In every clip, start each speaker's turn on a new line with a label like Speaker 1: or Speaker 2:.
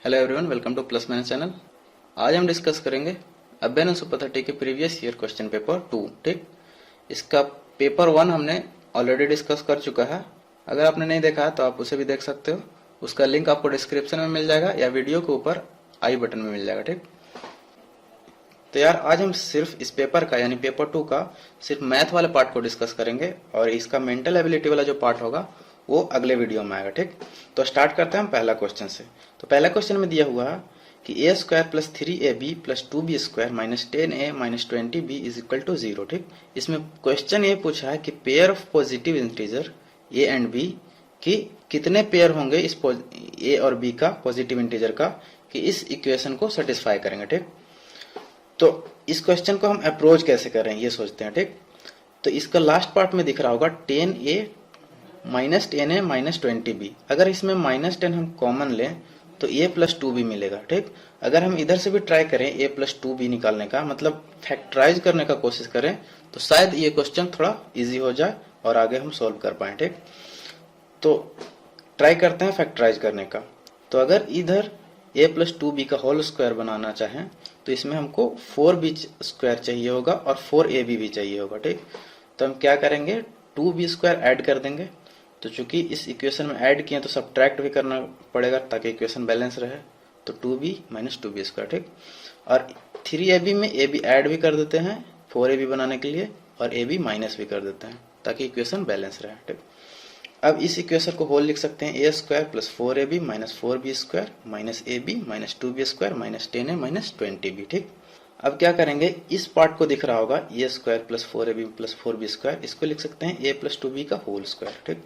Speaker 1: Hello everyone, welcome two plus minus channel. आज हम discuss करेंगे अभ्यन सुपर 30 के प्रीवियस ईयर क्वेश्चन पेपर 2। ठीक, इसका पेपर 1 हमने ऑलरेडी डिस्कस कर चुका है। अगर आपने नहीं देखा तो आप उसे भी देख सकते हो। उसका लिंक आपको डिस्क्रिप्शन में मिल जाएगा या वीडियो के ऊपर आई बटन में मिल जाएगा। ठीक, तो यार आज हम सिर्फ इस पेपर का यानी पेपर 2 का सिर्फ मैथ वाले पार्ट को डिस्कस करेंगे और इसका मेंटल एबिलिटी वाला जो पार्ट होगा वो अगले वीडियो में आएगा। ठीक, तो स्टार्ट करते हैं हम पहला क्वेश्चन से। तो पहला क्वेश्चन में दिया हुआ है कि A square plus 3ab plus 2b square minus 10a minus 20b is equal to 0। ठीक, इसमें क्वेश्चन ये पूछा है कि pair of positive integer A and B कि कितने पेयर होंगे इस ए और बी का पॉजिटिव इंटीजर का कि इस इक्वेशन को सेटिस्फाई करेंगे। ठीक, तो इस क्वेश्चन को हम अप्रोच कैसे कर रहे हैं ये सोचते हैं। ठीक, तो इसका लास्ट पार्ट में दिख रहा होगा 10a minus 10a minus 20b। अगर इसमें माइनस 10 हम कॉमन लें तो a प्लस 2b मिलेगा। ठीक, अगर हम इधर से भी ट्राई करें a प्लस 2b निकालने का मतलब फैक्टराइज करने का कोशिश करें तो शायद ये क्वेश्चन थोड़ा इजी हो जाए और आगे हम सोल्व कर पाए। ठीक, तो ट्राई करते हैं फैक्टराइज करने का। तो अगर इधर a प्लस 2b का होल स्क्वायर बनाना चाहें तो इसमें हमको 4b स्क्वायर चाहिए होगा और 4ab भी चाहिए होगा। ठीक, तो हम क्या करेंगे 2b स्क्वायर ऐड कर देंगे। तो चूंकि इस इक्वेशन में ऐड किए तो सब्ट्रैक्ट भी करना पड़ेगा ताकि इक्वेशन बैलेंस रहे। तो 2b माइनस 2b स्क्वायर। ठीक, और 3ab में ab ऐड भी कर देते हैं 4ab बनाने के लिए और ab माइनस भी कर देते हैं ताकि इक्वेशन बैलेंस रहे। ठीक, अब इस इक्वेशन को होल लिख सकते हैं a square plus 4ab minus 4b square minus ab minus 2b square minus 10a minus 20b। ठीक, अब क्या करेंगे इस पार्ट को दिख रहा होगा a square plus 4ab plus 4b square, इसको लिख सकते हैं a प्लस 2b का होल स्क्वायर। ठीक,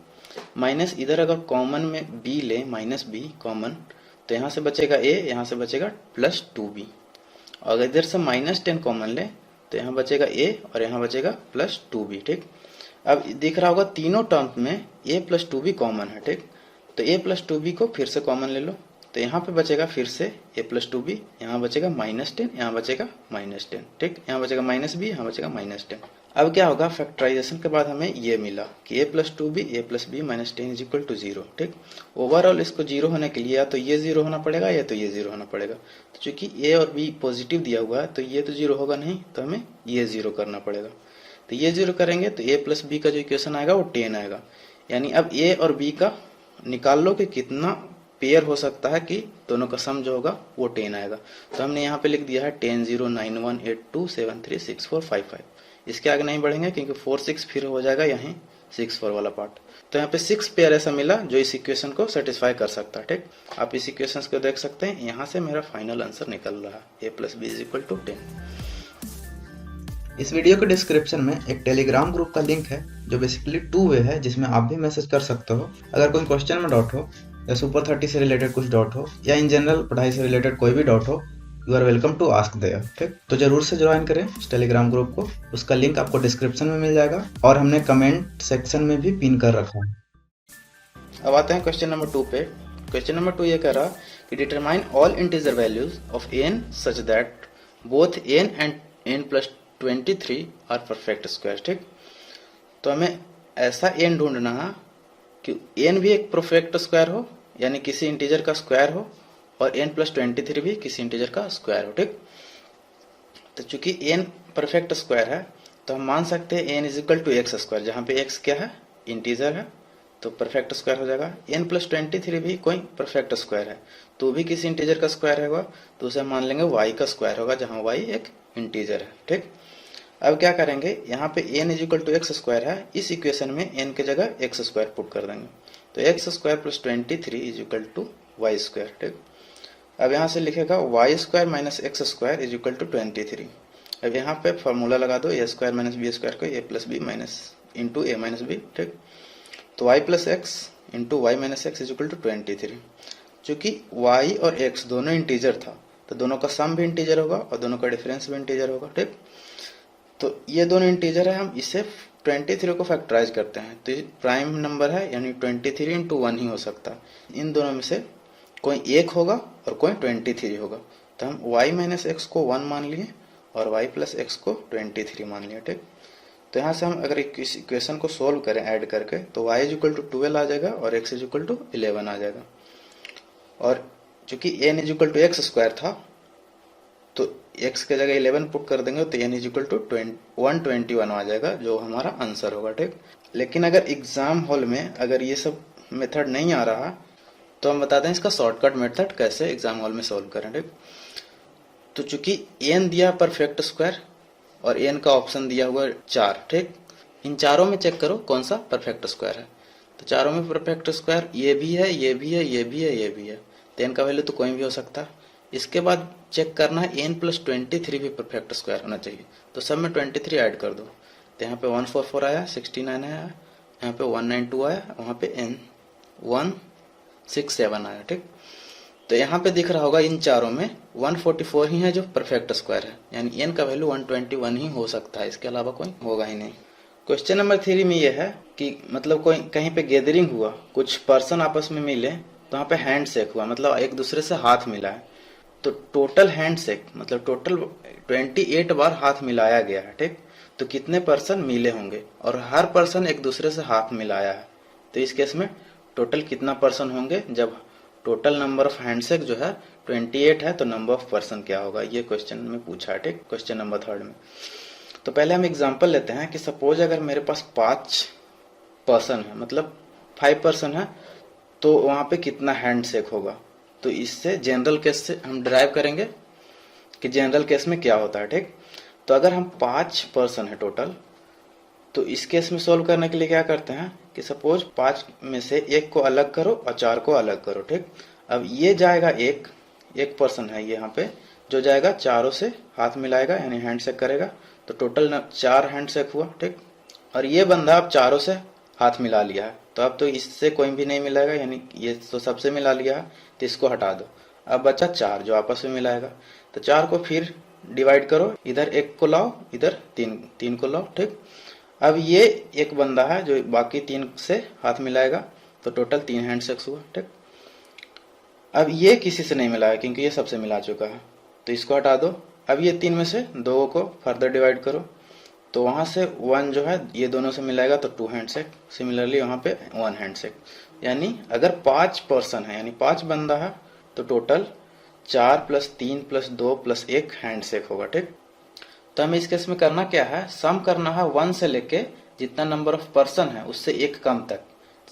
Speaker 1: माइनस इधर अगर कॉमन में b ले माइनस b कॉमन तो यहाँ से बचेगा a, यहाँ से बचेगा प्लस 2b। और अगर इधर से माइनस 10 कॉमन ले तो यहाँ बचेगा a और यहाँ बचेगा प्लस 2b। ठीक, अब दिख रहा होगा तीनों टर्म में a प्लस 2b कॉमन है। ठीक, तो a प्लस 2b को फिर से कॉमन ले लो तो यहाँ पे बचेगा फिर से a प्लस 2b, यहाँ बचेगा माइनस 10, यहाँ बचेगा माइनस 10। ठीक, यहाँ बचेगा माइनस b, यहाँ बचेगा माइनस 10। अब क्या होगा फैक्टराइजेशन के बाद हमें ये मिला कि a plus 2b a plus b minus 10 is equal to 0। ठीक, ओवरऑल इसको 0 होने के लिए या तो ये 0 होना पड़ेगा या तो ये 0 होना पड़ेगा। तो चूंकि a और b पॉजिटिव दिया हुआ है तो ये तो 0 होगा नहीं, तो हमें ये 0 करना पड़ेगा। तो ये 0 करेंगे तो a प्लस b का जो इक्वेशन आएगा वो 10 आएगा। यानी अब a और b का निकाल लो कि कितना पेयर हो सकता है कि दोनों का सम जो होगा वो 10 आएगा। तो हमने यहाँ पे लिख दिया है 10 0 9 1 8 2 7 3 6 4 5 5। इसके आगे नहीं बढ़ेंगे क्योंकि 4 6 फिर हो जाएगा यहीं 6 4 वाला पार्ट। तो यहाँ पे 6 पेयर ऐसा मिला जो इस इक्वेशन को सेटिस्फाई कर सकता है। ठीक, आप इस इक्वेशन को देख सकते हैं, यहाँ से मेरा फाइनल आंसर निकल रहा है a plus B is equal to 10। इस वीडियो के डिस्क्रिप्शन में एक टेलीग्राम ग्रुप का लिंक है जो बेसिकली 2 वे है जिसमें आप भी मैसेज कर सकते हो। अगर कोई क्वेश्चन में डाउट हो या सुपर 30 से रिलेटेड कुछ डाउट हो या इन जनरल पढ़ाई से रिलेटेड कोई भी डाउट हो, you are welcome to ask there. ठीक, तो जरूर से ज्वाइन करें इस टेलीग्राम ग्रुप को। उसका लिंक आपको डिस्क्रिप्शन में मिल जाएगा और हमने कमेंट सेक्शन में भी पिन कर रखा है। अब आते हैं क्वेश्चन नंबर 2 पे। क्वेश्चन नंबर 2 ये कह रहा कि determine all integer values of n such that both n and n plus 23 are perfect square. ठीक, तो हमें ऐसा n ढूंढना है कि n भी एक परफेक्ट स्क्वायर हो यानी किसी इंटीजर का स्क्वायर हो और n प्लस 23 भी किसी इंटीजर का स्क्वायर हो। ठीक, तो चूंकि n परफेक्ट स्क्वायर है तो हम मान सकते हैं n is equal to x square, जहाँ पे x क्या है इंटीजर है तो परफेक्ट स्क्वायर हो जाएगा। n प्लस 23 भी कोई परफेक्ट स्क्वायर है तो भी किसी इंटीजर का स्क्वायर होगा तो उसे मान लेंगे y का स्क्वायर होगा जहाँ y एक इंटीजर है। ठीक, अब क्या करेंगे यहाँ पे n is equal to x square है, इस इक्वेशन में n के जगह एक्स स्क्वायर पुट कर देंगे तो x square plus 23 is equal to y square. ठीक, अब यहाँ से लिखेगा y square minus x square is equal to 23। अब यहाँ पे फॉर्मूला लगा दो a square minus b square को a plus b minus into a minus b. ठीक, तो y plus x into y minus x is equal to 23। चूंकि y और x दोनों इंटीजर था तो दोनों का सम भी इंटीजर होगा और दोनों का डिफरेंस भी इंटीजर होगा। ठीक, तो ये दोनों इंटीजर है, हम इसे 23 को फैक्टराइज करते हैं तो प्राइम नंबर है यानी 23 इंटू 1 ही हो सकता है। इन दोनों में से कोई एक होगा और कोई 23 होगा तो हम y माइनस एक्स को 1 मान लिए और y प्लस एक्स को 23 मान लिए। ठीक, तो यहाँ से हम अगर इस इक्वेशन को सोल्व करें ऐड करके तो y इज इक्वल टू 12 आ जाएगा और x इज इक्वल टू 11 आ जाएगा। और चूंकि n is equal to x square था तो x के जगह 11 पुट कर देंगे तो n इज इक्वल टू 121 आ जाएगा, जो हमारा आंसर होगा। ठीक, लेकिन अगर एग्जाम हॉल में अगर ये सब मेथड नहीं आ रहा तो हम बताते हैं इसका शॉर्टकट मेथड कैसे एग्जाम हॉल में सॉल्व करें। ठीक, तो चूंकि n दिया परफेक्ट स्क्वायर और n का ऑप्शन दिया हुआ 4, ठीक, इन चारों में चेक करो कौन सा परफेक्ट स्क्वायर है। तो चारों में परफेक्ट स्क्वायर ये भी है, ये भी है, ये भी है, ये भी है, तो n का वैल्यू तो कोई भी हो सकता है। इसके बाद चेक करना है n+23 भी परफेक्ट स्क्वायर होना चाहिए, तो सब में 23 ऐड कर दो, तो यहाँ पे 144 आया, 69 आया, यहाँ पे 192 आया, वहाँ पे n167 आया। ठीक, तो यहाँ पे दिख रहा होगा इन चारों में 144 ही है जो परफेक्ट स्क्वायर है, यानी n का वैल्यू 121 ही हो सकता है, इसके अलावा कोई होगा ही नहीं। क्वेश्चन नंबर 3 में ये है कि मतलब कोई कहीं पे गैदरिंग हुआ, कुछ पर्सन आपस में मिले, तो वहाँ पे हैंड शेक हुआ, मतलब एक दूसरे से हाथ मिला है, तो टोटल हैंड शेक मतलब टोटल 28 बार हाथ मिलाया गया है। ठीक, तो कितने पर्सन मिले होंगे, और हर पर्सन एक दूसरे से हाथ मिलाया है, तो इस केस में टोटल कितना पर्सन होंगे। जब टोटल नंबर ऑफ हैंडशेक जो है 28 है तो नंबर ऑफ पर्सन क्या होगा, ये क्वेश्चन में पूछा है। ठीक, क्वेश्चन नंबर 3 में तो पहले हम एग्जांपल लेते हैं कि सपोज अगर मेरे पास 5 पर्सन है, मतलब 5 पर्सन है, तो वहां पे कितना हैंडशेक होगा। तो इससे जनरल केस से हम डिराइव करेंगे कि जनरल केस में क्या होता है। ठीक, तो अगर हम 5 पर्सन है टोटल, तो इस केस में सोल्व करने के लिए क्या करते हैं कि सपोज 5 में से 1 को अलग करो और 4 को अलग करो। ठीक, अब ये जाएगा एक पर्सन है यहाँ पे, जो जाएगा चारों से हाथ मिलाएगा यानी हैंडशेक करेगा, तो टोटल 4 हैंडशेक हुआ। ठीक, और ये बंदा अब चारों से हाथ मिला लिया है, तो अब तो इससे कोई भी नहीं मिलाएगा, यानी ये तो सबसे मिला लिया है, तो इसको हटा दो। अब बचा 4 जो आपस में मिलाएगा, तो 4 को फिर डिवाइड करो, इधर 1 को लाओ, इधर 3 को लाओ। ठीक, अब ये एक बंदा है जो बाकी 3 से हाथ मिलाएगा, तो टोटल 3 हैंडशेक्स हुआ। ठीक, अब ये किसी से नहीं मिलाया क्योंकि ये सबसे मिला चुका है, तो इसको हटा दो। अब ये 3 में से 2 को फर्दर डिवाइड करो, तो वहां से 1 जो है ये दोनों से मिलाएगा तो 2 हैंडशेक, सिमिलरली वहां पे 1 हैंडशेक। यानी अगर 5 पर्सन है यानी 5 बंदा है तो टोटल 4 + 3 + 2 + 1 हैंडशेक होगा। ठीक, तो हमें इस केस में करना क्या है, सम करना है 1 से लेके जितना नंबर ऑफ पर्सन है उससे 1 कम तक।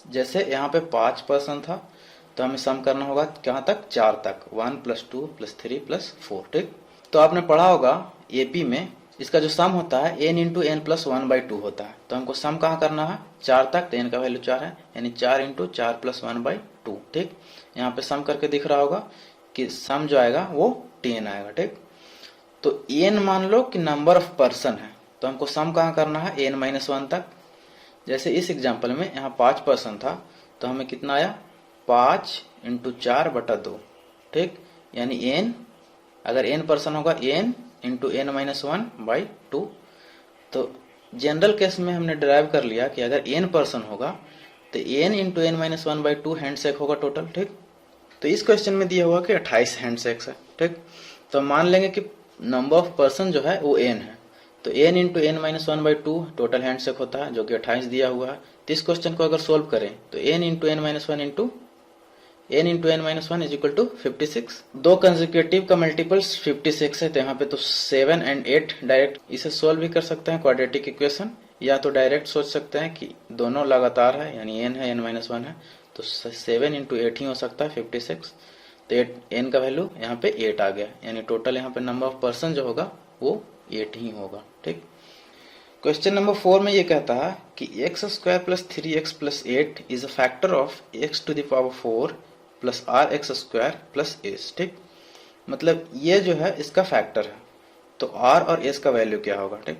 Speaker 1: जैसे यहाँ पे 5 पर्सन था तो हमें सम करना होगा कहाँ तक, 4 तक, 1 + 2 + 3 + 4। ठीक, तो आपने पढ़ा होगा एपी में इसका जो सम होता है n × n + 1/2 होता है, तो हमको सम कहाँ करना है 4 तक, तो n का वैल्यू 4 है, यानी 4 × 4 + 1/2। ठीक, यहाँ पे सम करके दिख रहा होगा कि सम जो आएगा वो 10 आएगा। ठीक, तो n मान लो कि नंबर ऑफ पर्सन है, तो हमको सम कहाँ करना है n - 1 तक। जैसे इस एग्जांपल में यहाँ 5 पर्सन था तो हमें कितना आया 5 × 4/2। ठीक, यानी n अगर n पर्सन होगा n × n - 1/2। तो जनरल केस में हमने डिराइव कर लिया कि अगर n पर्सन होगा तो n × n - 1/2 हैंडशेक होगा टोटल। ठीक, तो इस क्वेश्चन में दिया हुआ कि 28 हैंडशेक्स है। ठीक, तो मान लेंगे कि नंबर ऑफ पर्सन जो है वो n है, तो n × n - 1/2 टोटल हैंडशेक होता है जो कि 28 दिया हुआ है। तो इस क्वेश्चन को अगर सोल्व करें तो n × n - 1 = 56। दो कंसेक्यूटिव का मल्टीपल्स 56 है, तो यहाँ पे तो 7 और 8 डायरेक्ट इसे सोल्व भी कर सकते हैं क्वाड्रेटिक इक्वेशन, या तो डायरेक्ट सोच सकते हैं कि दोनों लगातार है यानी n है n - 1 है, तो 7 × 8 ही हो सकता है 56। तो n का वैल्यू यहाँ पे 8 आ गया, यानी टोटल यहाँ पे नंबर ऑफ पर्सन जो होगा वो 8 ही होगा। ठीक, क्वेश्चन नंबर 4 में ये कहता है कि x² + 3x + 8 is a factor of x⁴ + rx² + s। ठीक, मतलब ये जो है इसका फैक्टर है, तो r और s का वैल्यू क्या होगा। ठीक,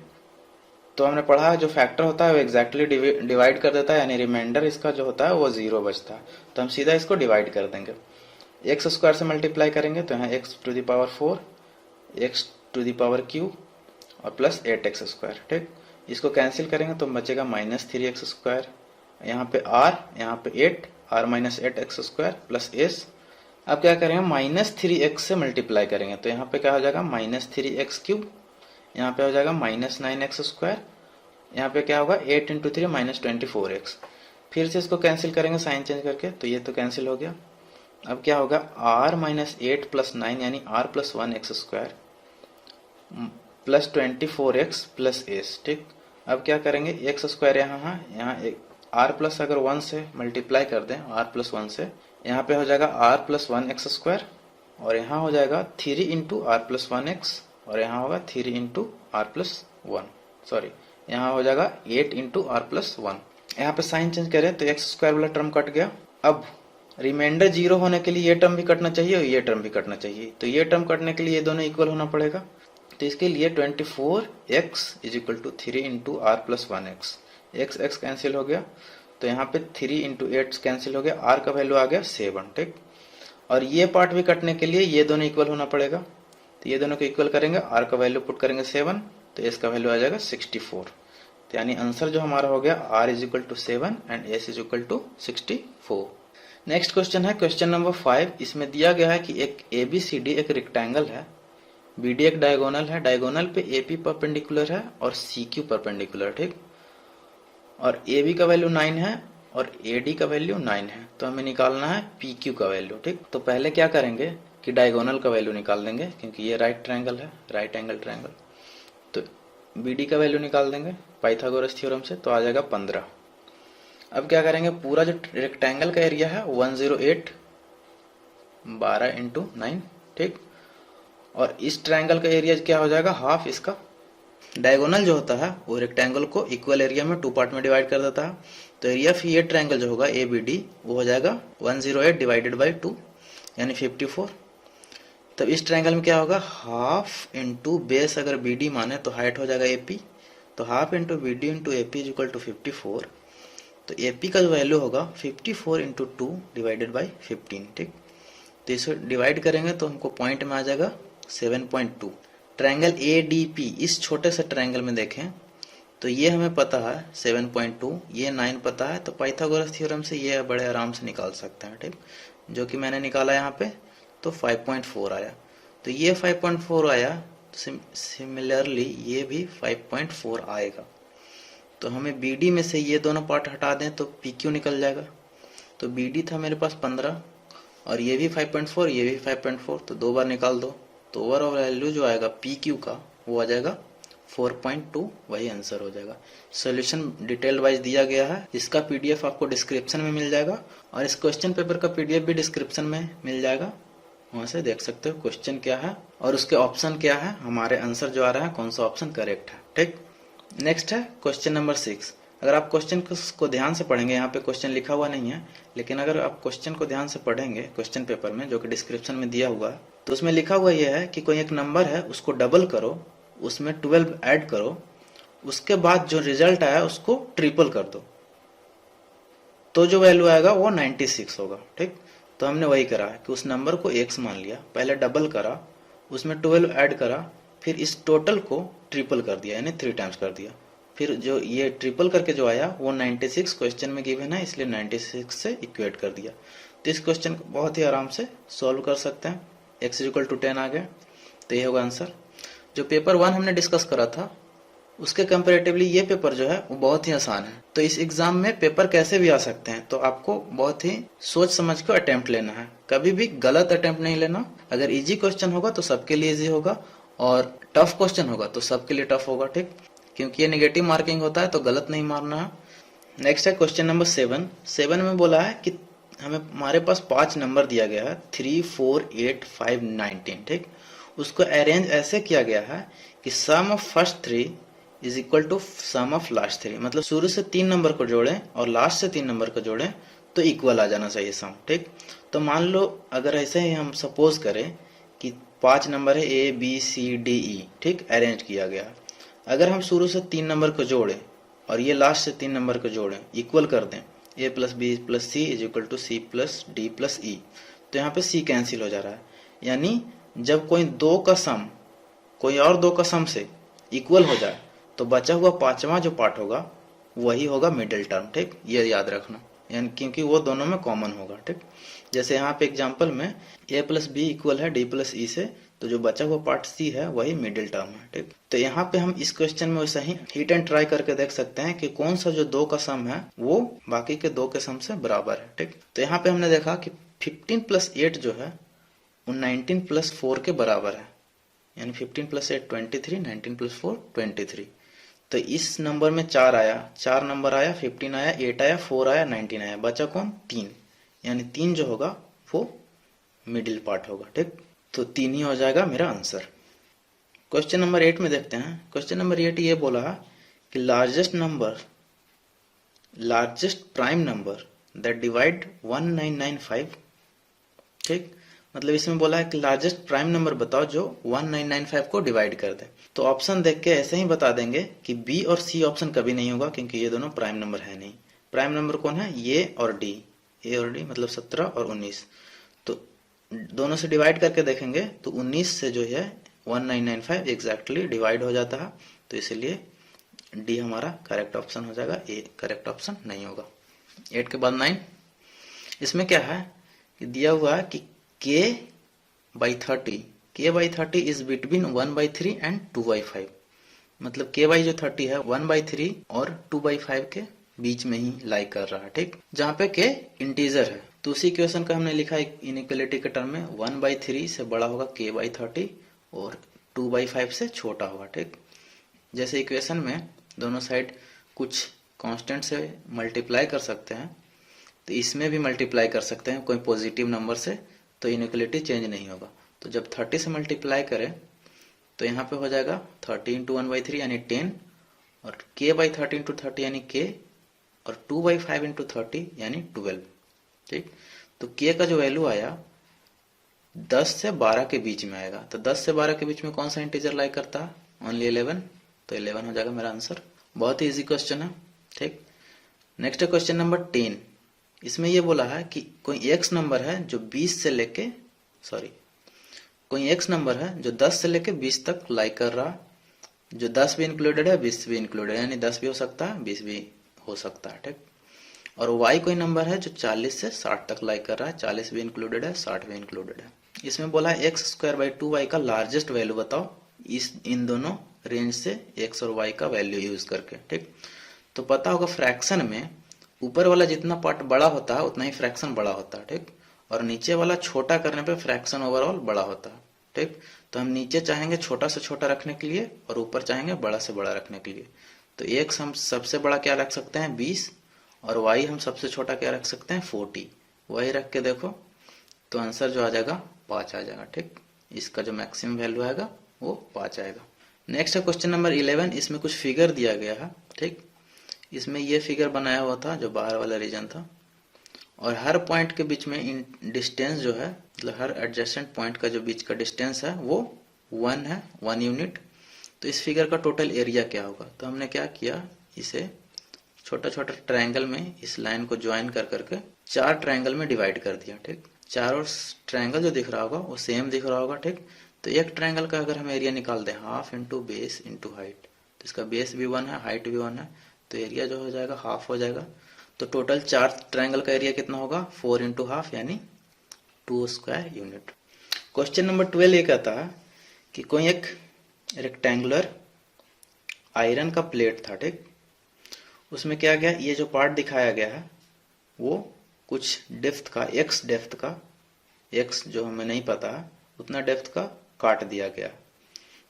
Speaker 1: तो हमने पढ़ा है जो फैक्टर होता है वो एग्जैक्टली डिवाइड कर देता है, यानी रिमाइंडर इसका जो होता है वो 0 बचता है, तो हम सीधा इसको डिवाइड कर देंगे। x² से मल्टीप्लाई करेंगे तो यहाँ x⁴ x³ और प्लस 8x²। ठीक, इसको कैंसिल करेंगे तो बचेगा -3x², यहाँ पे r, यहाँ पे 8, r - 8x² प्लस s। अब क्या करेंगे -3x से मल्टीप्लाई करेंगे तो यहाँ पे क्या हो जाएगा -3x³, यहाँ पे हो जाएगा -9x², यहाँ पे क्या होगा 8 × 3 -24x। फिर से इसको कैंसिल करेंगे साइन चेंज करके, तो ये तो कैंसिल हो गया, अब क्या होगा, r माइनस 8 प्लस 9 यानी r plus 1x² plus 24x plus S. ठीक, अब क्या करेंगे, x² यहाँ r प्लस अगर 1 से मल्टीप्लाई कर दें, r प्लस 1 से, यहाँ पे हो जाएगा r प्लस 1x² और यहाँ हो जाएगा 3 इंटू आर प्लस 1x और यहाँ होगा 3 इंटू आर प्लस 1, सॉरी यहाँ हो जाएगा 8 इंटू आर प्लस 1। यहाँ पे साइन चेंज करें तो x² वाला टर्म कट गया। अब रिमाइंडर 0 होने के लिए ये टर्म भी कटना चाहिए और ये टर्म भी कटना चाहिए, तो ये टर्म कटने के लिए ये दोनों इक्वल होना पड़ेगा। तो इसके लिए 24x is equal to 3 into r plus 1x, x cancel हो गया, तो यहाँ पे 3 इंटू 8 कैंसिल हो गया, r का वैल्यू आ गया 7। ठीक, और ये पार्ट भी कटने के लिए ये दोनों इक्वल होना पड़ेगा, तो ये दोनों को इक्वल करेंगे, r का वैल्यू पुट करेंगे 7, तो s का वैल्यू आ जाएगा 64। तो यानी आंसर जो हमारा हो गया r is equal to 7 and s is equal to 64। Next question है क्वेश्चन नंबर 5। इसमें दिया गया है कि एक ABCD एक रेक्टेंगल है, BD एक डायगोनल है, डायगोनल पे AP परपेंडिकुलर है और CQ परपेंडिकुलर। ठीक, और AB का वैल्यू 9 है और AD का वैल्यू 9 है, तो हमें निकालना है PQ का वैल्यू। ठीक, तो पहले क्या करेंगे कि डायगोनल का वैल्यू निकाल देंगे, क्योंकि ये राइट ट्रायंगल है, राइट एंगल ट्रायंगल, तो BD का वैल्यू निकाल देंगे पाइथागोरस थ्योरम से, तो आ जाएगा 15। अब क्या करेंगे, पूरा जो रेक्टेंगल का एरिया है 108 12 इंटू 9। ठीक, और इस ट्रायंगल का एरिया क्या हो जाएगा, हाफ इसका। डायगोनल जो होता है वो रेक्टेंगल को इक्वल एरिया में 2 पार्ट में डिवाइड कर देता है, तो एरिया ऑफ ये ट्रायंगल जो होगा ABD वो हो जाएगा 108 डिवाइडेड बाई 2 यानी 54। तब इस ट्रायंगल में क्या होगा, हाफ इंटू बेस अगर BD माने तो हाइट हो जाएगा AP, तो half into BD into AP is equal to 54। तो AP का जो वैल्यू होगा 54 इंटू 2 डिवाइडेड बाई 15। ठीक, तो इसे डिवाइड करेंगे तो हमको पॉइंट में आ जाएगा 7.2। ट्रायंगल ADP इस छोटे से ट्रायंगल में देखें तो ये हमें पता है 7.2, ये 9 पता है, तो पाइथागोरस थ्योरम से ये बड़े आराम से निकाल सकते हैं। ठीक, जो कि मैंने निकाला यहाँ पे, तो 5.4 आया, तो ये 5.4 आया, तो सिमिलरली ये भी 5.4 आएगा। तो हमें BD में से ये दोनों पार्ट हटा दें तो PQ निकल जाएगा। तो BD था मेरे पास 15 और ये भी 5.4, ये भी 5.4, तो 2 बार निकाल दो, तो ओवरऑल वैल्यू जो आएगा PQ का वो आ जाएगा 4.2, वही आंसर हो जाएगा। सॉल्यूशन डिटेल वाइज दिया गया है, इसका PDF आपको डिस्क्रिप्शन में मिल जाएगा और इस क्वेश्चन पेपर का PDF भी डिस्क्रिप्शन में मिल जाएगा, वहां से देख सकते हो क्वेश्चन क्या है और उसके ऑप्शन क्या है, हमारे आंसर जो आ रहा है कौन सा ऑप्शन करेक्ट है। ठीक, नेक्स्ट है क्वेश्चन नंबर 6। अगर आप क्वेश्चन को ध्यान से पढ़ेंगे, यहाँ पे क्वेश्चन लिखा हुआ नहीं है, लेकिन अगर आप क्वेश्चन को ध्यान से पढ़ेंगे क्वेश्चन पेपर में जो कि डिस्क्रिप्शन में दिया हुआ है, तो उसमें लिखा हुआ यह है कि कोई एक नंबर है उसको डबल करो, उसमें 12 ऐड करो, उसके बाद जो रिजल्ट आया उसको ट्रिपल कर दो, तो जो वैल्यू आएगा वो 96 होगा। ठीक, तो हमने वही करा है कि उस नंबर को x मान लिया, पहले डबल करा, उसमें 12 ऐड करा, फिर इस टोटल को ट्रिपल कर दिया यानी 3 टाइम्स कर दिया, फिर जो ये ट्रिपल करके जो आया वो 96 क्वेश्चन में गिवन है, इसलिए 96 से इक्वेट कर दिया। तो इस क्वेश्चन को बहुत ही आराम से सॉल्व कर सकते हैं। x इक्वल टू 10 आ गया, तो ये होगा आंसर। जो पेपर 1 हमने डिस्कस करा था उसके कंपेरेटिवली ये पेपर जो है वो बहुत ही आसान है। तो इस एग्जाम में पेपर कैसे भी आ सकते हैं, तो आपको बहुत ही सोच समझ कर अटेम्प्ट लेना है, कभी भी गलत अटेम्प्ट नहीं लेना। अगर इजी क्वेश्चन होगा तो सबके लिए इजी होगा और टफ क्वेश्चन होगा तो सबके लिए टफ होगा। ठीक, क्योंकि ये नेगेटिव मार्किंग होता है तो गलत नहीं मारना है। नेक्स्ट है क्वेश्चन नंबर 7 में बोला है कि हमारे पास 5 नंबर दिया गया है 3, 4, 8, 5, 19। ठीक, उसको अरेंज ऐसे किया गया है कि sum of first 3 is equal to sum of last 3, मतलब शुरू से 3 नंबर को जोड़ें और लास्ट से 3 नंबर को जोड़ें तो इक्वल आ जाना चाहिए सम। ठीक, तो मान लो अगर ऐसे ही हम सपोज करें कि 5 नंबर है A B C D E, ठीक, अरेंज किया गया। अगर हम शुरू से 3 नंबर को जोड़ें और ये लास्ट से 3 नंबर को जोड़ें, इक्वल कर दें, A plus B plus C is equal to C plus D plus E, तो यहाँ पे C कैंसिल हो जा रहा है। यानी जब कोई 2 का सम कोई और 2 का सम से इक्वल हो जाए तो बचा हुआ 5वां जो पार्ट होगा वही होगा मिडिल टर्म। ठीक, ये याद रखना, यानी क्योंकि वो दोनों में कॉमन होगा। ठीक, जैसे यहाँ पे एग्जांपल में A प्लस बी इक्वल है D प्लस E से, तो जो बचा हुआ पार्ट C है वही मिडिल टर्म है। ठीक, तो यहाँ पे हम इस क्वेश्चन में वैसा ही हिट एंड ट्राई करके देख सकते हैं कि कौन सा जो 2 का सम है वो बाकी के 2 के सम से बराबर है। ठीक, तो यहाँ पे हमने देखा कि 15 प्लस 8 जो है वो 19 प्लस 4 के बराबर है, यानी 15 प्लस 8 23, 19 प्लस 4 23। तो इस नंबर में 4 आया, 4 नंबर आया, 15 आया, 8 आया, 4 आया, 19 आया, बचा कौन? 3, यानी 3 जो होगा वो मिडिल पार्ट होगा। ठीक, तो 3 ही हो जाएगा मेरा आंसर। क्वेश्चन नंबर 8 में देखते हैं। क्वेश्चन नंबर 8 ये बोला कि largest prime number that divide 1995। ठीक, मतलब इसमें बोला है कि लार्जेस्ट प्राइम नंबर बताओ जो 1995 को डिवाइड कर दे। तो ऑप्शन देख के ऐसे ही बता देंगे कि बी और सी ऑप्शन कभी नहीं होगा, क्योंकि ये दोनों प्राइम नंबर है नहीं। प्राइम नंबर कौन है? ए और डी। ए और डी मतलब 17 और 19। तो दोनों से डिवाइड करके देखेंगे तो 19 से जो है 1995 एग्जैक्टली डिवाइड हो जाता है, तो इसलिए डी हमारा करेक्ट ऑप्शन हो जाएगा, ए करेक्ट ऑप्शन नहीं होगा। 8 के बाद 9, इसमें क्या है कि दिया हुआ है कि k/30 इज बिटवीन 1/3 एंड 2/5। मतलब k जो 30 है 1/3 और 2/5 के बीच में ही लाई कर रहा है। ठीक, जहाँ पे k इंटीजर है, तो उसी इक्वेशन का हमने लिखा है इनइक्वालिटी के टर्म में 1/3 से बड़ा होगा k/30 और 2/5 से छोटा होगा। ठीक, जैसे इक्वेशन में दोनों साइड कुछ कांस्टेंट से मल्टीप्लाई कर सकते हैं, तो इसमें भी मल्टीप्लाई कर सकते हैं कोई पॉजिटिव नंबर से, तो इनइक्वालिटी चेंज नहीं होगा। तो जब 30 से मल्टीप्लाई करें तो यहाँ पे हो जाएगा 30 इंटू 1/3 यानी 10, और k/30 इंटू 30 यानी k, और 2/5 इंटू 30 यानी 12। ठीक, तो k का जो वैल्यू आया 10 से 12 के बीच में आएगा। तो 10 से 12 के बीच में कौन सा इंटीजर लाई करता है? ओनली 11, तो 11 हो जाएगा मेरा आंसर। बहुत ही इजी क्वेश्चन है। ठीक, नेक्स्ट है क्वेश्चन नंबर 10। इसमें ये बोला है कि कोई x नंबर है जो 10 से लेके 20 तक लाई कर रहा, जो 10 भी इंक्लूडेड है 20 भी इंक्लूडेड है, यानी 10 भी हो सकता है 20 भी हो सकता है। ठीक, और y कोई नंबर है जो 40 से 60 तक लाई कर रहा है, 40 भी इंक्लूडेड है 60 भी इंक्लूडेड है। इसमें बोला है x²/2y का लार्जेस्ट वैल्यू बताओ इन दोनों रेंज से x और y का वैल्यू यूज करके। ठीक, तो पता होगा फ्रैक्शन में ऊपर वाला जितना पार्ट बड़ा होता है उतना ही फ्रैक्शन बड़ा होता है। ठीक, और नीचे वाला छोटा करने पे फ्रैक्शन ओवरऑल बड़ा होता है। ठीक, तो हम नीचे चाहेंगे छोटा से छोटा रखने के लिए और ऊपर चाहेंगे बड़ा से बड़ा रखने के लिए। तो x हम सबसे बड़ा क्या रख सकते हैं 20, और y हम सबसे छोटा क्या रख सकते हैं 40। वही रख के देखो तो आंसर जो आ जाएगा 5 आ जाएगा। ठीक, इसका जो मैक्सिमम वैल्यू आएगा वो 5 आएगा। नेक्स्ट है क्वेश्चन नंबर 11। इसमें कुछ फिगर दिया गया है। ठीक, इसमें ये फिगर बनाया हुआ था जो बाहर वाला रीजन था, और हर पॉइंट के बीच में डिस्टेंस जो है, मतलब हर एडजेसेंट पॉइंट का जो बीच का डिस्टेंस है वो 1 है, 1 यूनिट। तो इस फिगर का टोटल एरिया क्या होगा? तो हमने क्या किया, इसे छोटा छोटा ट्रायंगल में इस लाइन को ज्वाइन कर करके 4 ट्रायंगल में डिवाइड कर दिया। ठीक, चारों ट्रायंगल जो दिख रहा होगा वो सेम दिख रहा होगा। ठीक, तो एक ट्रायंगल का अगर हम एरिया निकाल दें half into base into height, तो इसका बेस भी 1 है, हाइट भी 1 है, तो एरिया जो हो जाएगा हाफ हो जाएगा। तो टोटल 4 ट्रायंगल का एरिया कितना होगा 4 इंटू हाफ यानी 2² यूनिट। क्वेश्चन नंबर 12 ये कहता है कि कोई एक रेक्टेंगुलर आयरन का प्लेट था। ठीक, उसमें क्या गया, ये जो पार्ट दिखाया गया है वो कुछ डेप्थ का x जो हमें नहीं पता है उतना डेप्थ का काट दिया गया।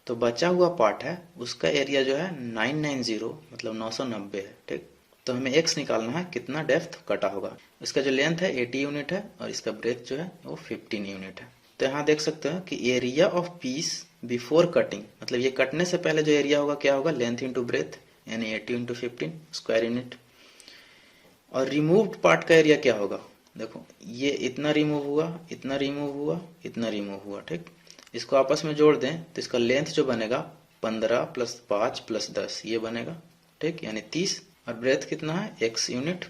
Speaker 1: तो बचा हुआ पार्ट है उसका एरिया जो है 990 मतलब 990 है। ठीक, तो हमें x निकालना है कितना डेप्थ कटा होगा। इसका जो लेंथ है 80 यूनिट है और इसका ब्रेथ जो है वो 15 यूनिट है। तो यहाँ देख सकते हैं कि area of peace before cutting, मतलब ये कटने से पहले जो एरिया होगा क्या होगा, लेंथ इंटू ब्रेथ यानी 80 इंटू 15 स्क्वायर यूनिट। और रिमूव्ड पार्ट का एरिया क्या होगा, देखो ये इतना रिमूव हुआ, इतना रिमूव हुआ, इतना रिमूव हुआ। ठीक, इसको आपस में जोड़ दें तो इसका लेंथ जो बनेगा 15 + 5 + 10 ये बनेगा। ठीक, यानी 30, और ब्रेथ कितना है x यूनिट।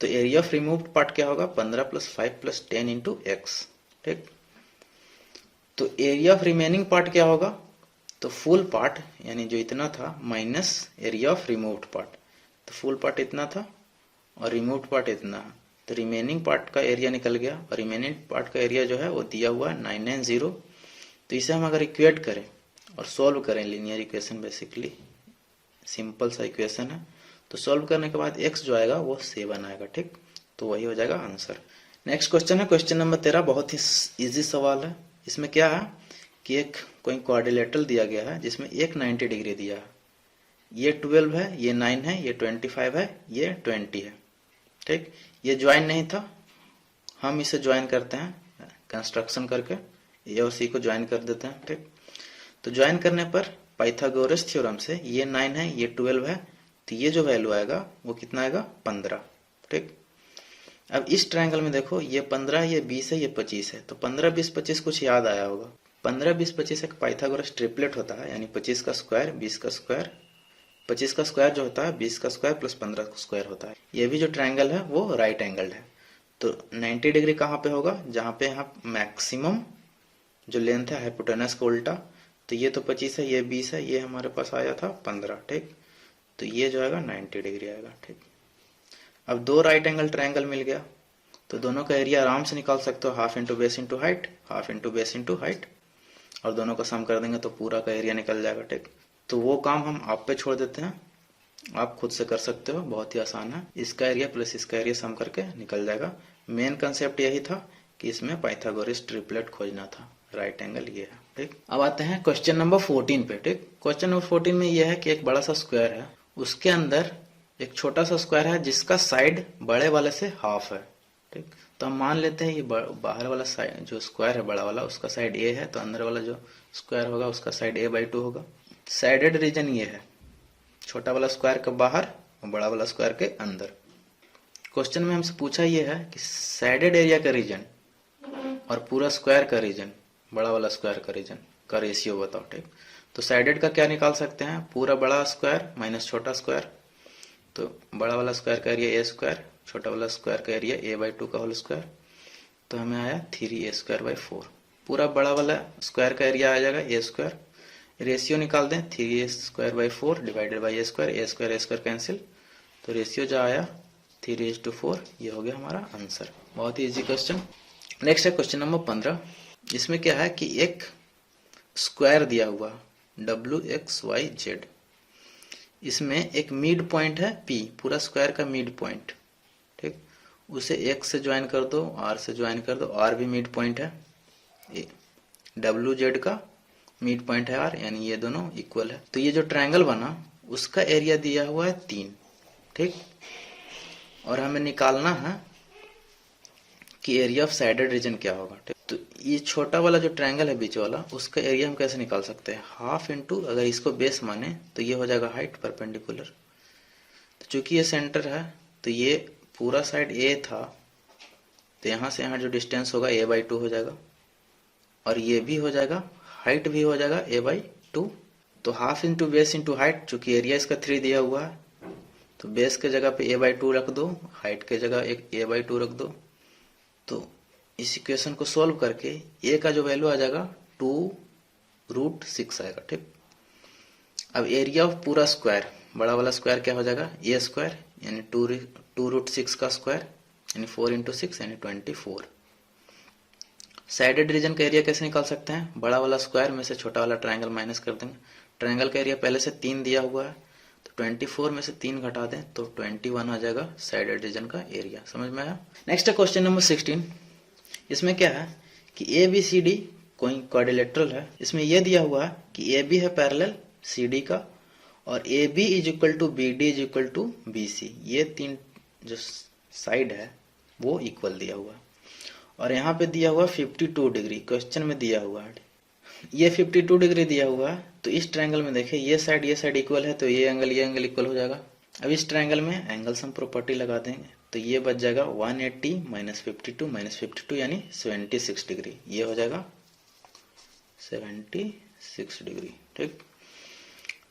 Speaker 1: तो एरिया ऑफ रिमूव्ड पार्ट क्या होगा 15 + 5 + 10 इंटू x। ठीक, तो एरिया ऑफ रिमेनिंग पार्ट क्या होगा, तो फुल पार्ट यानी जो इतना था minus area of removed part. तो फुल पार्ट इतना था और रिमूव्ड पार्ट इतना है, तो रिमेनिंग पार्ट का एरिया निकल गया, और रिमेनिंग पार्ट का एरिया जो है वो दिया हुआ है 990। तो इसे हम अगर इक्वेट करें और सॉल्व करें, लीनियर इक्वेशन बेसिकली सिंपल सा इक्वेशन है, तो सॉल्व करने के बाद x जो आएगा वो 7 आएगा। ठीक, तो वही हो जाएगा आंसर। नेक्स्ट क्वेश्चन है क्वेश्चन नंबर 13, बहुत ही इजी सवाल है। इसमें क्या है कि एक कोई क्वाड्रिलेटरल दिया गया है जिसमें एक 90 डिग्री दिया है, ये 12 है, ये 9 है, ये 25 है, ये 20 है। ठीक, ये ज्वाइन नहीं था, हम इसे ज्वाइन करते हैं कंस्ट्रक्शन करके, ये और सी को ज्वाइन कर देते हैं। ठीक, तो ज्वाइन करने पर पाइथागोरस थ्योरम से ये 9 है, ये 12 है, तो ये जो वैल्यू आएगा वो कितना आएगा 15। ठीक, अब इस ट्रायंगल में देखो ये 15, ये 20 है, ये 25 है, तो 15 20 25 कुछ याद आया होगा। 15 20 25 एक पाइथागोरस ट्रिपलेट होता है, यानी 25 का स्क्वायर 20 का स्क्वायर, 25 का स्क्वायर जो होता है 20 का स्क्वायर प्लस 15 का स्क्वायर होता है। ये भी जो ट्रायंगल है वो राइट एंगल्ड है। तो 90 डिग्री कहाँ पे होगा, जहाँ पे यहाँ मैक्सिमम जो लेंथ है हाइपोटेनस का उल्टा, तो ये तो 25 है, ये 20 है, ये हमारे पास आया था 15। ठीक, तो ये जो आएगा 90 डिग्री आएगा। ठीक, अब दो राइट एंगल ट्रायंगल मिल गया, तो दोनों का एरिया आराम से निकाल सकते हो, half into base into height, half into base into height, और दोनों का सम कर देंगे तो पूरा का एरिया निकल जाएगा। ठीक, तो वो काम हम आप पे छोड़ देते हैं, आप खुद से कर सकते हो, बहुत ही आसान है। इसका एरिया प्लस इसका एरिया सम करके निकल जाएगा। मेन कंसेप्ट यही था कि इसमें पाइथागोरस ट्रिपलेट खोजना था, राइट एंगल ये है। ठीक, अब आते हैं क्वेश्चन नंबर 14 पे। ठीक, क्वेश्चन नंबर 14 में यह है कि एक बड़ा सा स्क्वायर है, उसके अंदर एक छोटा सा स्क्वायर है जिसका साइड बड़े वाले से हाफ है। ठीक, तो हम मान लेते हैं ये बाहर वाला साइड जो स्क्वायर है बड़ा वाला, उसका साइड ए है, तो अंदर वाला जो स्क्वायर होगा उसका साइड a/2 होगा। साइडेड रीजन ये है, छोटा वाला स्क्वायर के बाहर और बड़ा वाला स्क्वायर के अंदर। क्वेश्चन में हमसे पूछा ये है कि साइडेड एरिया का रीजन और पूरा स्क्वायर का रीजन, बड़ा वाला स्क्वायर का रीजन का रेशियो बताओ। ठीक, तो साइडेड का क्या निकाल सकते हैं, पूरा बड़ा स्क्वायर माइनस छोटा स्क्वायर, तो बड़ा वाला स्क्वायर का एरिया a², छोटा वाला स्क्वायर का एरिया a/2 का होल स्क्वायर, तो हमें आया 3a²/4। पूरा बड़ा वाला स्क्वायर का एरिया आ जाएगा a², रेशियो निकाल दें 3a²/4 divided by a², cancel, तो रेशियो जो आया 3:4, ये हो गया हमारा आंसर। बहुत ही इजी क्वेश्चन। नेक्स्ट है क्वेश्चन नंबर 15। इसमें क्या है कि एक स्क्वायर दिया हुआ WXYZ, इसमें एक मिड पॉइंट है P, पूरा स्क्वायर का मिड पॉइंट। ठीक, उसे X से ज्वाइन कर दो, R से ज्वाइन कर दो, R भी मिड पॉइंट है, WZ का मिड पॉइंट है R, यानी ये दोनों इक्वल है। तो ये जो ट्रायंगल बना उसका एरिया दिया हुआ है 3। ठीक, और हमें निकालना है कि एरिया ऑफ साइडेड रीजन क्या होगा। ठीक, तो ये छोटा वाला जो ट्रायंगल है बीच वाला, उसका एरिया हम कैसे निकाल सकते हैं, हाफ इंटू, अगर इसको बेस माने तो ये हो जाएगा हाइट परपेंडिकुलर। तो चूंकि ये सेंटर है तो ये पूरा साइड A था, तो यहाँ से यहाँ जो डिस्टेंस होगा a/2 हो जाएगा, और ये भी हो जाएगा, हाइट भी हो जाएगा a/2। तो half into base into height, चूंकि एरिया इसका 3 दिया हुआ है, तो बेस के जगह पे a/2 रख दो, हाइट के जगह एक a/2 रख दो, तो इस इक्वेशन को सॉल्व करके a का जो वैल्यू आ जाएगा 2√6 आएगा। ठीक, अब एरिया ऑफ पूरा स्क्वायर, बड़ा वाला स्क्वायर क्या हो जाएगा a², यानी 2√6 का स्क्वायर, यानी 4 × 6 यानी 24। साइडेड रीजन का एरिया कैसे निकाल सकते हैं, बड़ा वाला स्क्वायर में से छोटा वाला ट्रायंगल माइनस कर देंगे। ट्रायंगल का एरिया पहले से 3 दिया हुआ है, तो 24 में से 3 घटा दें तो 21 आ जाएगा साइडेड रीजन का एरिया। समझ में आया। नेक्स्ट है क्वेश्चन नंबर 16। इसमें क्या है कि ABCD कोई क्वाड्रिलेटरल है, इसमें यह दिया हुआ है कि AB है पैरेलल CD का, और AB = BD = BC, ये तीन जो साइड है वो इक्वल दिया हुआ है, और यहाँ पे दिया हुआ 52 डिग्री, क्वेश्चन में दिया हुआ है ये 52 डिग्री दिया हुआ है। तो इस ट्रायंगल में देखिए ये साइड इक्वल है, तो ये एंगल इक्वल हो जाएगा। अब इस ट्रायंगल में एंगल सम प्रॉपर्टी लगा देंगे, तो ये बच जाएगा 180 - 52 यानी 76 डिग्री, ये हो जाएगा 76 डिग्री। ठीक,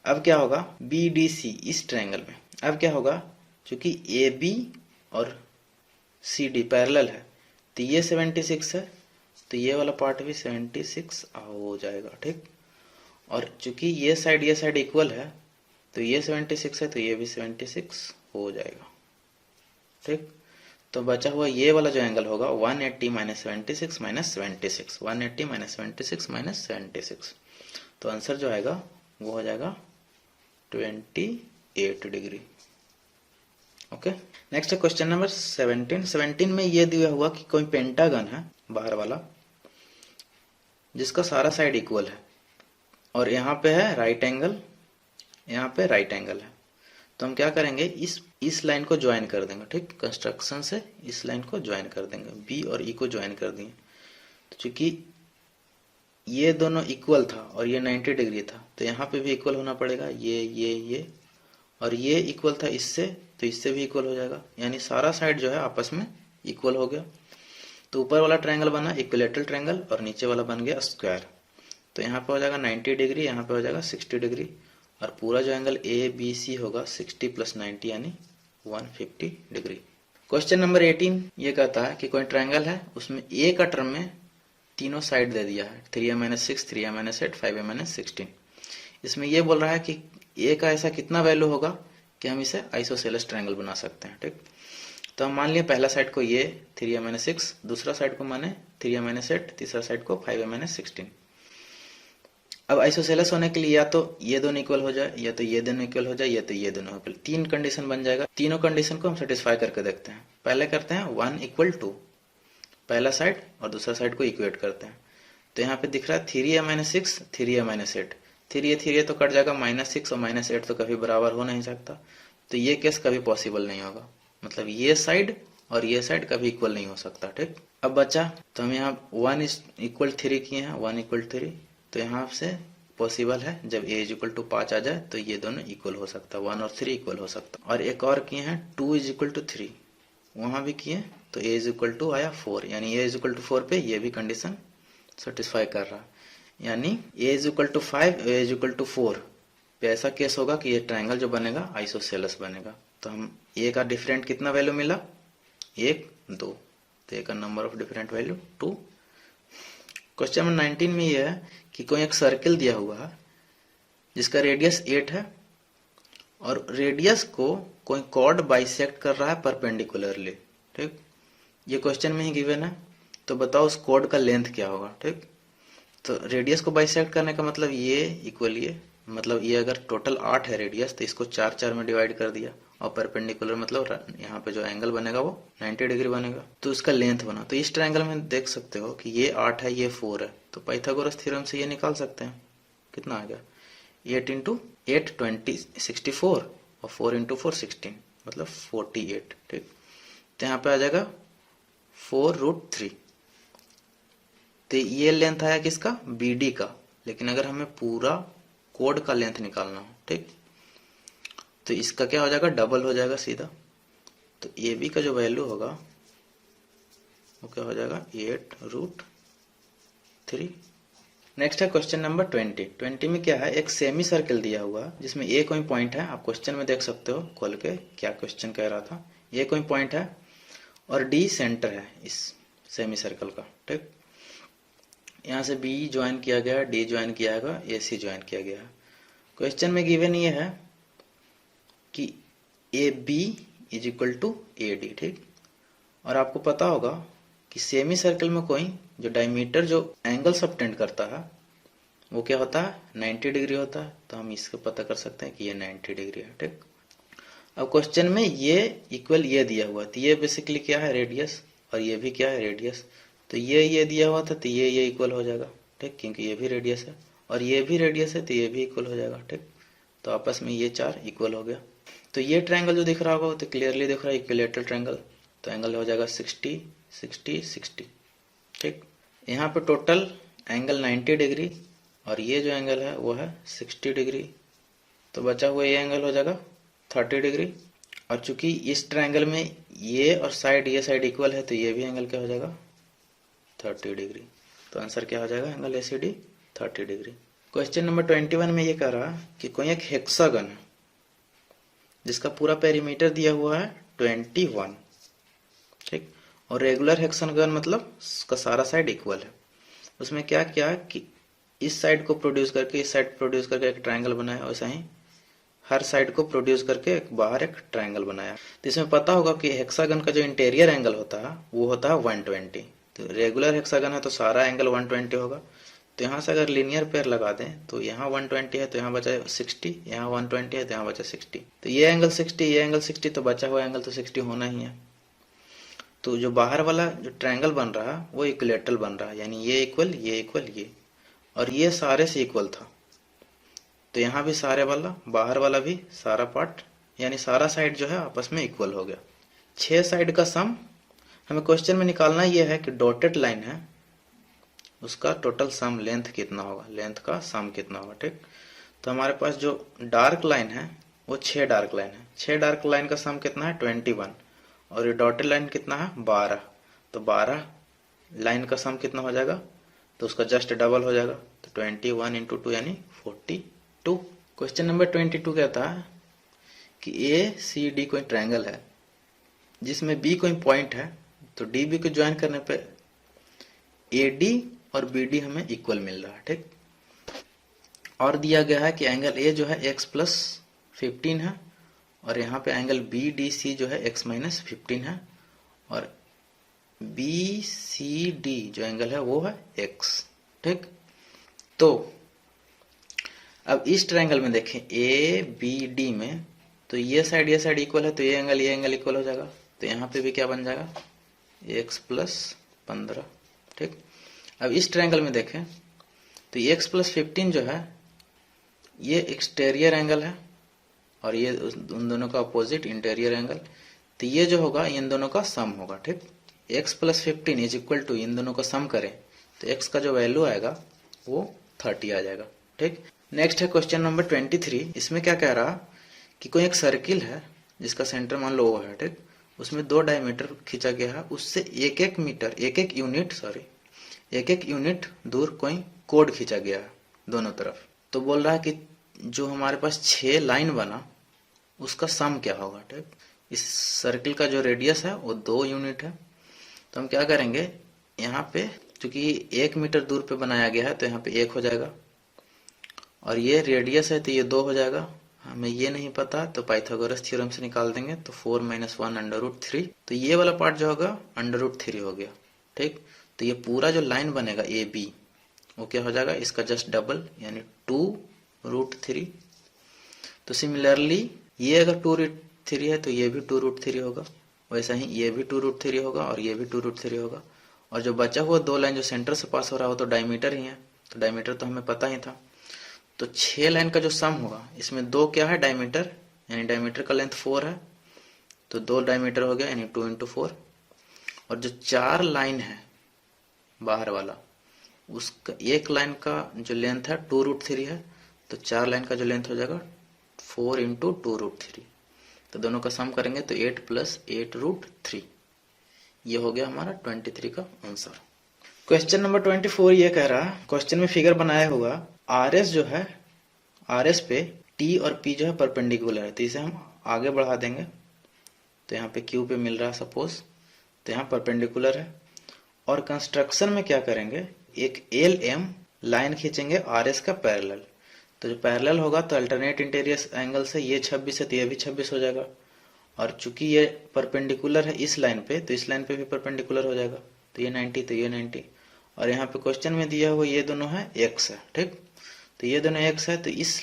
Speaker 1: अब क्या होगा BDC इस ट्रायंगल में, अब क्या होगा, क्योंकि AB और CD पैरेलल है, तो ये 76 है, तो ये वाला पार्ट भी 76 हो जाएगा। ठीक, और चूंकि ये साइड इक्वल है, तो ये 76 है, तो ये भी 76 हो जाएगा। ठीक, तो बचा हुआ ये वाला जो एंगल होगा 180 - 76 - 76, 180 - 76 - 76, तो आंसर जो आएगा वो हो जाएगा 28 डिग्री। ओके, नेक्स्ट है क्वेश्चन नंबर 17। 17 में ये दिया हुआ कि कोई पेंटागन है बाहर वाला जिसका सारा साइड इक्वल है और यहाँ पे है राइट एंगल, यहाँ पे राइट एंगल है। तो हम क्या करेंगे, इस लाइन को ज्वाइन कर देंगे। ठीक, कंस्ट्रक्शन से इस लाइन को ज्वाइन कर देंगे, बी और ई को ज्वाइन कर दिए। तो चूंकि ये दोनों इक्वल था और ये 90 डिग्री था तो यहाँ पे भी इक्वल होना पड़ेगा, ये और ये इक्वल था इससे, तो इससे भी इक्वल हो जाएगा, यानी सारा साइड जो है आपस में इक्वल हो गया। तो ऊपर वाला ट्रायंगल बना इक्विलेटरल ट्रायंगल और नीचे वाला बन गया स्क्वायर। तो यहाँ पे हो जाएगा 90 डिग्री, यहाँ पे हो जाएगा 60 डिग्री और पूरा जो एंगल ए बी सी होगा 60 + 90 यानी 150 डिग्री। क्वेश्चन नंबर 18 ये कहता है कि कोई ट्रायंगल है, उसमें ए का टर्म में तीनों साइड दे दिया है, 3a-6, 3a-8, 5a-16। इसमें ये बोल रहा है कि ए का ऐसा कितना वैल्यू होगा कि हम इसे आइसोसेलेस ट्रायंगल बना सकते हैं। ठीक, तो हम मान लिया पहला साइड को ये 3a-6, दूसरा साइड को माने 3a-8, तीसरा साइड को 5a-16। अब आइसोसेलेस होने के लिए या तो ये दोनों इक्वल हो जाए, या तो ये दोनों इक्वल हो जाए, या तो ये दोनों इक्वल, 3 कंडीशन बन जाएगा। तीनों कंडीशन को हम सेटिस्फाई करके देखते हैं। पहले करते हैं 1 = 2, पहला साइड और दूसरा साइड को इक्वेट करते हैं। तो यहाँ पे दिख रहा है 3a-6, 3a-8, 3a तो कट जाएगा, -6 और -8 तो कभी बराबर हो नहीं सकता, तो ये केस कभी पॉसिबल नहीं होगा, मतलब ये साइड और ये साइड कभी इक्वल नहीं हो सकता। ठीक, अब बचा तो हम यहाँ 1 = 3 किए हैं, 1 = 3, तो यहाँ से पॉसिबल है जब a = 5 आ जाए तो ये दोनों इक्वल हो सकता है, 1 और 3 इक्वल हो सकता है। और एक और किए हैं 2 = 3, वहां भी किए तो a = आया 4, यानी a = 4 पे ये भी कंडीशन सेटिस्फाई कर रहा है, यानी a = 5, a = 4 पे ऐसा केस होगा कि ये ट्रायंगल जो बनेगा आइसोसेलेस बनेगा। तो हम a का डिफरेंट कितना वैल्यू मिला, 1, 2, तो a का number of different value 2। Question number 19 में यह है कि कोई एक सर्किल दिया हुआ है जिसका रेडियस 8 है और रेडियस को कोई कॉर्ड बाइसेक्ट कर रहा है परपेंडिकुलरली। ठीक, ये क्वेश्चन में ही गिवन है, तो बताओ उस कॉर्ड का लेंथ क्या होगा। ठीक, तो रेडियस को बाइसेक्ट करने का मतलब ये इक्वल ये, मतलब ये अगर टोटल 8 है रेडियस तो इसको 4 में डिवाइड कर दिया, और परपेंडिकुलर मतलब यहाँ पे जो एंगल बनेगा वो 90 डिग्री बनेगा, तो उसका लेंथ बना। तो इस ट्रायंगल में देख सकते हो कि ये 8 है, ये 4 है, तो पाइथागोरस थ्योरम से ये निकाल सकते हैं। कितना आ गया, 8 × 8 20 64 और 4 × 4 16, मतलब 48। ठीक, तो यहाँ पे आ जाएगा 4√3। तो ये लेंथ आया किसका, BD का, लेकिन अगर हमें पूरा कोड का लेंथ निकालना हो, ठीक, तो इसका क्या हो जाएगा, डबल हो जाएगा सीधा। तो AB का जो वैल्यू होगा वो क्या हो जाएगा, 8√3। नेक्स्ट है क्वेश्चन नंबर 20। 20 में क्या है, एक सेमी सर्कल दिया हुआ है जिसमें ए कोई पॉइंट है, आप क्वेश्चन में देख सकते हो खोल के क्या क्वेश्चन कह रहा था। ए कोई पॉइंट है और डी सेंटर है इस सेमी सर्कल का। ठीक, यहाँ से बी ज्वाइन किया गया, डी ज्वाइन किया गया, ए सी ज्वाइन किया गया। क्वेश्चन में गिवन ये है कि ए बी = AD। ठीक, और आपको पता होगा कि सेमी सर्कल में कोई जो डायमीटर जो एंगल सबटेंड करता है वो क्या होता है, 90 डिग्री होता है। तो हम इसको पता कर सकते हैं कि ये 90 डिग्री है। ठीक, अब क्वेश्चन में ये इक्वल ये दिया हुआ, तो ये बेसिकली क्या है, रेडियस, और ये भी क्या है, रेडियस। तो ये दिया हुआ था तो ये इक्वल हो जाएगा। ठीक, क्योंकि ये भी रेडियस है और ये भी रेडियस है तो ये भी इक्वल हो जाएगा। ठीक, तो आपस में ये 4 इक्वल हो गया। तो ये ट्रायंगल जो दिख रहा होगा तो क्लियरली दिख रहा है इक्विलेटरल ट्रायंगल। तो एंगल हो जाएगा 60 60 60। ठीक, यहाँ पे टोटल एंगल 90 डिग्री और ये जो एंगल है वो है 60 डिग्री। तो बचा हुआ ये एंगल हो जाएगा 30 डिग्री। और चूंकि इस ट्रायंगल में ये और ये साइड इक्वल है तो ये भी एंगल क्या हो जाएगा, 30 डिग्री। तो आंसर क्या हो जाएगा, angle ACD 30 degree. Question number 21 में ये कह रहा है कि कोई एक हेक्सागन है जिसका पूरा पेरीमीटर दिया हुआ है 21। ठीक, और रेगुलर हेक्सागन मतलब उसका सारा साइड इक्वल है। उसमें क्या किया कि इस साइड को प्रोड्यूस करके इस साइड प्रोड्यूस करके एक ट्रायंगल बनाया, वैसा ही हर साइड को प्रोड्यूस करके बाहर एक ट्रायंगल बनाया। तो इसमें पता होगा कि हेक्सागन का जो इंटीरियर एंगल होता है वो होता है 120। तो रेगुलर हेक्सागन है तो सारा एंगल 120 होगा, तो यहाँ से अगर लीनियर पेयर लगा दें तो यहाँ 120 है तो यहाँ बचा 60, यहाँ 120 है तो यहाँ बचा 60। तो ये एंगल 60, ये एंगल 60, तो बचा हुआ एंगल तो 60 होना ही है। तो जो बाहर वाला जो ट्रायंगल बन रहा है वो इक्विलेटरल बन रहा है, यानी ये इक्वल ये, और ये सारे से इक्वल था। तो यहाँ भी सारे वाला, बाहर वाला भी, सारा पार्ट यानी सारा साइड जो है आपस में इक्वल हो गया। 6 साइड का सम हमें क्वेश्चन में निकालना ये है कि डॉटेड लाइन है उसका टोटल सम लेंथ कितना होगा, लेंथ का सम कितना होगा। ठीक, तो हमारे पास जो डार्क लाइन है वो 6 डार्क लाइन है, 6 डार्क लाइन का सम कितना है 21, और ये डॉटेड लाइन कितना है 12। तो 12 लाइन का सम कितना हो जाएगा, तो उसका जस्ट डबल हो जाएगा। तो 21 इंटू 2 यानी 42। क्वेश्चन नंबर 22 कहता है कि ACD कोई ट्रायंगल है जिसमें B कोई पॉइंट है, तो DB को ज्वाइन करने पे AD और BD हमें इक्वल मिल रहा है। ठीक, और दिया गया है कि एंगल A जो है x प्लस 15 है, और यहाँ पे एंगल BDC जो है x माइनस 15 है, और BCD जो एंगल है वो है x। ठीक, तो अब इस ट्रायंगल में देखें ABD में, तो ये साइड इक्वल है, तो ये एंगल इक्वल हो जाएगा। तो यहाँ पे भी क्या बन जाएगा x प्लस 15। ठीक, अब इस ट्रायंगल में देखें तो x प्लस 15 जो है ये एक्सटेरियर एंगल है, और ये उन दोनों का अपोजिट इंटीरियर एंगल। तो ये जो होगा इन दोनों का सम होगा। ठीक, x plus 15 is equal to, इन दोनों का सम करें तो x का जो वैल्यू आएगा वो 30 आ जाएगा। ठीक, नेक्स्ट है क्वेश्चन नंबर 23। इसमें क्या कह रहा कि कोई एक सर्किल है जिसका सेंटर मान लो वो है। ठीक, उसमें 2 डायमीटर खींचा गया है, उससे एक एक यूनिट दूर कोई कोड खींचा गया है दोनों तरफ। तो बोल रहा है कि जो हमारे पास 6 लाइन बना उसका सम क्या होगा। ठीक, इस सर्किल का जो रेडियस है वो 2 यूनिट है। तो हम क्या करेंगे, यहाँ पे चूंकि 1 मीटर दूर पे बनाया गया है तो यहाँ पे 1 हो जाएगा, और ये रेडियस है तो ये 2 हो जाएगा। हमें ये नहीं पता तो पाइथागोरस थ्योरम से निकाल देंगे, तो 4 - 1 √3। तो ये वाला पार्ट जो होगा √3 हो गया। ठीक, तो ये पूरा जो लाइन बनेगा AB वो क्या हो जाएगा, इसका जस्ट डबल यानी 2√3। तो सिमिलरली ये अगर 2√3 है तो ये भी 2√3 होगा, वैसा ही ये भी 2√3 होगा, और ये भी 2√3 होगा। और जो बचा हुआ 2 लाइन जो सेंटर से पास हो रहा हो तो डायमीटर ही है, तो डायमीटर तो हमें पता ही था। तो 6 लाइन का जो सम होगा इसमें 2 क्या है डायमीटर, यानी डायमीटर का लेंथ 4 है, तो 2 डायमीटर हो गया यानी 2 × 4। और जो 4 लाइन है बाहर वाला उसका एक लाइन का जो लेंथ है 2√3 है, तो 4 लाइन का जो लेंथ हो जाएगा 4 × 2√3। तो दोनों का सम करेंगे तो 8 + 8√3। ये हो गया हमारा 23 का आंसर। क्वेश्चन नंबर 24 ये कह रहा है, क्वेश्चन में फिगर बनाया होगा RS जो है, RS पे T और P जो है परपेंडिकुलर है, तो इसे हम आगे बढ़ा देंगे। तो यहाँ पे Q पे मिल रहा है सपोज, तो यहाँ परपेंडिकुलर है। और कंस्ट्रक्शन में क्या करेंगे, एक LM लाइन खींचेंगे RS का पैरेलल। तो जो पैरेलल होगा तो अल्टरनेट इंटीरियर एंगल से ये 26 है तो ये भी 26 हो जाएगा, और चूंकि ये परपेंडिकुलर है इस लाइन पे तो इस लाइन पे भी परपेंडिकुलर हो जाएगा, तो ये 90 तो ये 90। और यहाँ पे क्वेश्चन में दिया हुआ ये दोनों है x है। ठीक, तो ये दोनों x है, तो इस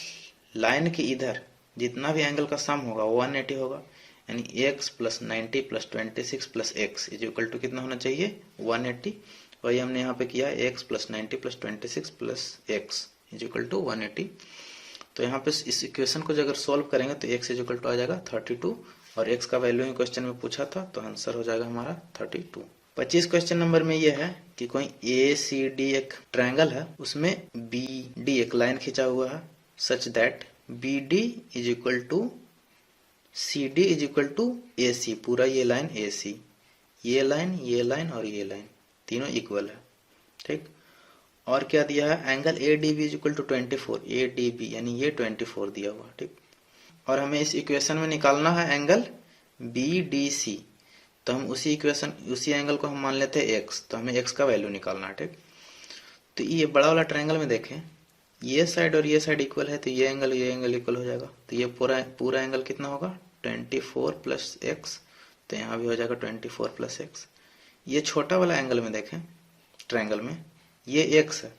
Speaker 1: लाइन के इधर जितना भी एंगल का सम होगा वो 180 होगा, यानी x + 90 + 26 + x is equal to कितना होना चाहिए 180। वही हमने यहाँ पे किया x + 90 + 26 + x is equal to 180। तो यहाँ पे इस इक्वेशन को अगर सॉल्व करेंगे तो x इज इक्वल टू आ जाएगा 32, और x का वैल्यू क्वेश्चन में पूछा था तो आंसर हो जाएगा हमारा 32। 25 क्वेश्चन नंबर में ये है कि कोई ACD एक ट्रायंगल है, उसमें BD एक लाइन खींचा हुआ है such that BD is equal to CD is equal to AC। पूरा ये लाइन AC, ये लाइन और ये लाइन तीनों इक्वल है। ठीक, और क्या दिया है, angle ADB is equal to 24, ADB यानी ये 24 दिया हुआ। ठीक, और हमें इस इक्वेशन में निकालना है एंगल BDC। तो हम उसी एंगल को हम मान लेते हैं x, तो हमें x का वैल्यू निकालना है। ठीक, तो ये बड़ा वाला ट्रायंगल में देखें ये साइड और ये साइड इक्वल है, तो ये एंगल इक्वल हो जाएगा। तो ये पूरा एंगल कितना होगा 24 + x, तो यहाँ भी हो जाएगा 24 + x। ये छोटा वाला एंगल में देखें ट्रायंगल में ये x है,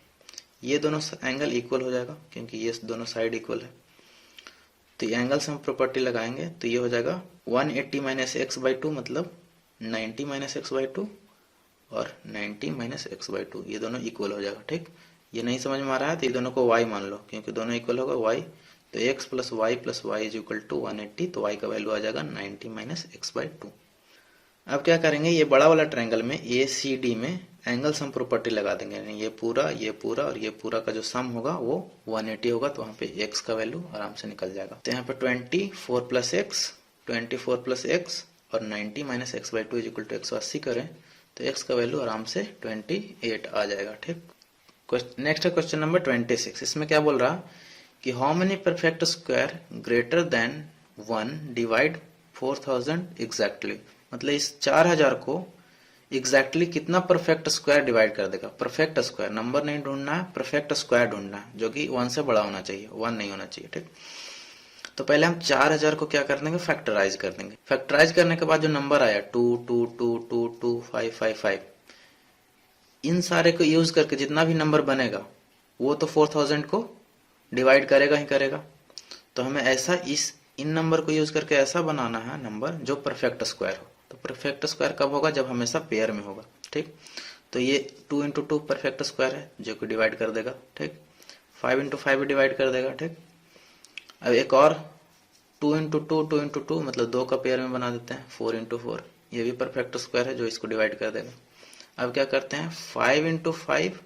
Speaker 1: ये दोनों एंगल इक्वल हो जाएगा क्योंकि ये दोनों साइड इक्वल है। तो ये एंगल से हम प्रॉपर्टी लगाएंगे तो ये हो जाएगा 180 माइनस एक्स बाई टू मतलब 90 माइनस एक्स बाई टू और 90 माइनस एक्स बाई टू, ये दोनों इक्वल हो जाएगा। ठीक, ये नहीं समझ में आ रहा है तो ये दोनों को y मान लो क्योंकि दोनों इक्वल होगा y, तो x plus y is equal to 180, तो y का वैल्यू आ जाएगा 90 माइनस एक्स बाई टू। अब क्या करेंगे, ये बड़ा वाला ट्रायंगल में ACD में एंगल सम प्रॉपर्टी लगा देंगे, यानी ये पूरा और ये पूरा का जो सम होगा वो 180 होगा, तो वहाँ पे x का वैल्यू आराम से निकल जाएगा। तो यहाँ पे 24 प्लस x और 90 minus x by two is equal to 180 करें तो x का वैल्यू आराम से 28 आ जाएगा। ठीक, नेक्स्ट है क्वेश्चन नंबर 26। इसमें क्या बोल रहा कि how many perfect square greater than 1 divide 4000 exactly, मतलब इस 4000 को एग्जैक्टली कितना परफेक्ट स्क्वायर डिवाइड कर देगा। परफेक्ट स्क्वायर, नंबर नहीं ढूंढना है, परफेक्ट स्क्वायर ढूंढना है जो कि 1 से बड़ा होना चाहिए, 1 नहीं होना चाहिए। ठीक, तो पहले हम 4000 को क्या कर देंगे, फैक्टराइज कर देंगे। फैक्टराइज करने के बाद जो नंबर आया 2 2 2 2 2 5 5 5, इन सारे को यूज करके जितना भी नंबर बनेगा वो तो 4000 को डिवाइड करेगा ही करेगा। तो हमें ऐसा इन नंबर को यूज करके ऐसा बनाना है नंबर जो परफेक्ट स्क्वायर हो। तो परफेक्ट स्क्वायर कब होगा, जब हमेशा पेयर में होगा। ठीक, तो ये 2 इंटू 2 परफेक्ट स्क्वायर है जो कि डिवाइड कर देगा। ठीक, 5 इंटू 5 भी डिवाइड कर देगा। ठीक, अब एक और 2 इंटू 2 मतलब 2 का पेयर में बना देते हैं, 4 इंटू 4, ये भी परफेक्ट स्क्वायर है जो इसको डिवाइड कर देगा। अब क्या करते हैं, 5 इंटू 5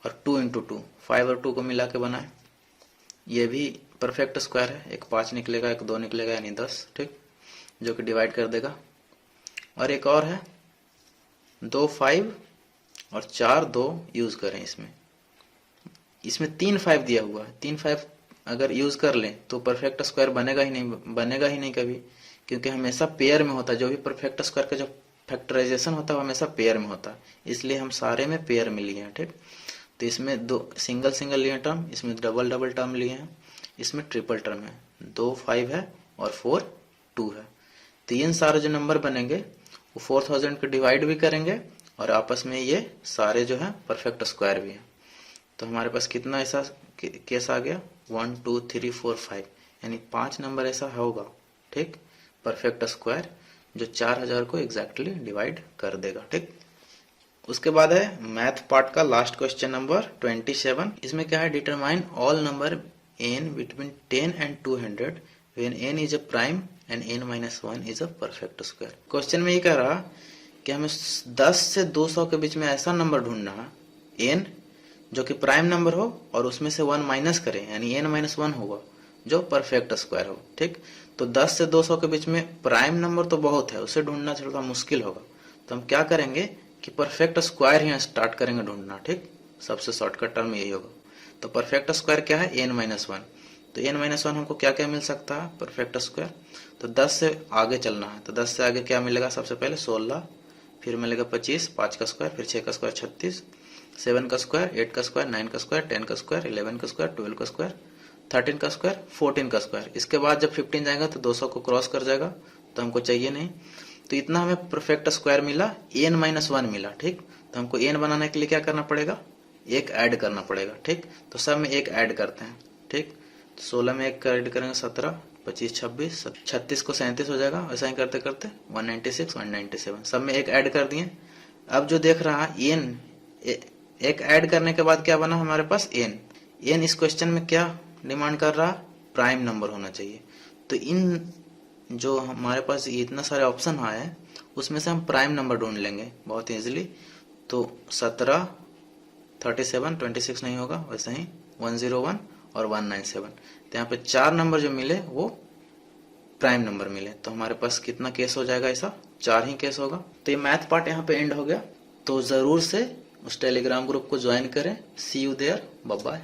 Speaker 1: और 2 इंटू 2, 5 और 2 को मिला के बनाए, ये भी परफेक्ट स्क्वायर है। एक 5 निकलेगा, एक 2 निकलेगा, यानी 10। ठीक, जो कि डिवाइड कर देगा। और एक और है 2 5 और 4 2 यूज करें इसमें 3 5 दिया हुआ है, 3 5 अगर यूज कर लें तो परफेक्ट स्क्वायर बनेगा ही नहीं कभी, क्योंकि हमेशा पेयर में होता है। जो भी परफेक्ट स्क्वायर का जो फैक्टराइजेशन होता है वो हमेशा पेयर में होता है, इसलिए हम सारे में पेयर में लिए हैं। ठीक, तो इसमें 2 सिंगल लिए टर्म, इसमें डबल टर्म लिए हैं, इसमें ट्रिपल टर्म है, 2 5 है और 4 2 है। तो इन सारे जो नंबर बनेंगे वो 4000 को डिवाइड भी करेंगे और आपस में ये सारे जो है परफेक्ट स्क्वायर भी है। तो हमारे पास कितना ऐसा केस आ गया, 1 2 3 4 5, यानी 5 नंबर ऐसा होगा। ठीक, परफेक्ट स्क्वायर जो 4000 को एग्जैक्टली डिवाइड कर देगा। ठीक, उसके बाद है मैथ पार्ट का लास्ट क्वेश्चन नंबर 27। इसमें क्या है, determine all number n between 10 and 200 when n is a prime and n minus 1 is a perfect square। Question में ये कह रहा कि हमें 10 से 200 के बीच में ऐसा नंबर ढूंढना है n जो कि प्राइम नंबर हो और उसमें से 1 माइनस करें, यानी n माइनस 1 होगा जो परफेक्ट स्क्वायर हो। ठीक, तो 10 से 200 के बीच में प्राइम नंबर तो बहुत है, उसे ढूंढना थोड़ा मुश्किल होगा। तो हम क्या करेंगे कि परफेक्ट स्क्वायर ही स्टार्ट करेंगे ढूंढना। ठीक, सबसे शॉर्टकट टर्म यही होगा। तो परफेक्ट स्क्वायर क्या है, n माइनस 1। तो n माइनस 1 हमको क्या क्या मिल सकता है, परफेक्ट स्क्वायर। तो 10 से आगे चलना है, तो 10 से आगे क्या मिलेगा, सबसे पहले 16, फिर मिलेगा 25, 5 का स्क्वायर, फिर 6 का स्क्वायर 36, 7 का स्क्वायर, 8 का स्क्वायर, 9 का स्क्वायर, 10 का स्क्वायर, 11 का स्क्वायर, 12 का स्क्वायर, 13 का स्क्वायर, 14 का स्क्वायर। इसके बाद जब 15 जाएगा तो 200 को क्रॉस कर जाएगा, तो हमको चाहिए नहीं। तो इतना हमें परफेक्ट स्क्वायर मिला, n माइनस 1 मिला। ठीक, तो हमको n बनाने के लिए क्या करना पड़ेगा, एक ऐड करना पड़ेगा। ठीक, तो सब में एक ऐड करते हैं। ठीक, तो 16 में एक ऐड करेंगे 17, 25 26, 36 को 37 हो जाएगा। ऐसा ही करते करते 196 197, सब में एक ऐड कर दिए। अब जो देख रहा है n, एक ऐड करने के बाद क्या बना हमारे पास n इस क्वेश्चन में क्या डिमांड कर रहा, प्राइम नंबर होना चाहिए। तो इन जो हमारे पास इतना सारे ऑप्शन आए उसमें से हम प्राइम नंबर ढूंढ लेंगे बहुत इजीली। तो 17, 37, 26 नहीं होगा, वैसे ही 101 और 197। तो यहाँ पे 4 नंबर जो मिले वो प्राइम नंबर मिले। तो हमारे पास कितना केस हो जाएगा, ऐसा 4 ही केस होगा। तो ये मैथ पार्ट यहाँ पे एंड हो गया। तो जरूर से उस टेलीग्राम ग्रुप को ज्वाइन करें। सी यू देयर, बाय बाय।